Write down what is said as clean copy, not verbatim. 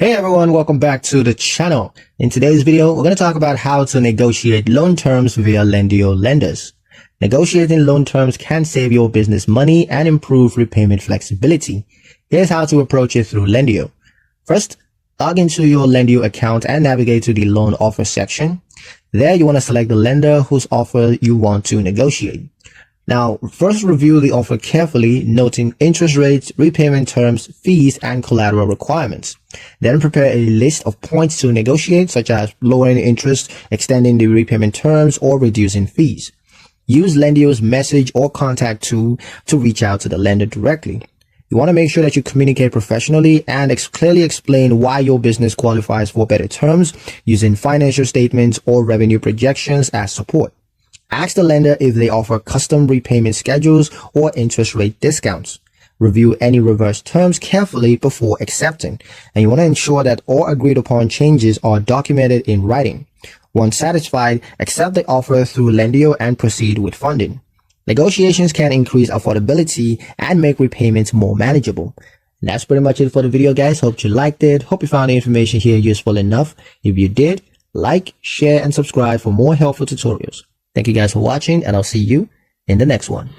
Hey everyone, welcome back to the channel. In today's video, we're going to talk about how to negotiate loan terms via Lendio lenders. Negotiating loan terms can save your business money and improve repayment flexibility. Here's how to approach it through Lendio. First, log into your Lendio account and navigate to the loan offer section. There you want to select the lender whose offer you want to negotiate. Now, first review the offer carefully, noting interest rates, repayment terms, fees, and collateral requirements. Then prepare a list of points to negotiate, such as lowering interest, extending the repayment terms, or reducing fees. Use Lendio's message or contact tool to reach out to the lender directly. You want to make sure that you communicate professionally and clearly explain why your business qualifies for better terms, using financial statements or revenue projections as support. Ask the lender if they offer custom repayment schedules or interest rate discounts. Review any reverse terms carefully before accepting, and you want to ensure that all agreed upon changes are documented in writing. Once satisfied, accept the offer through Lendio and proceed with funding. Negotiations can increase affordability and make repayments more manageable. And that's pretty much it for the video, guys. Hope you liked it. Hope you found the information here useful enough. If you did, like, share, and subscribe for more helpful tutorials. Thank you guys for watching, and I'll see you in the next one.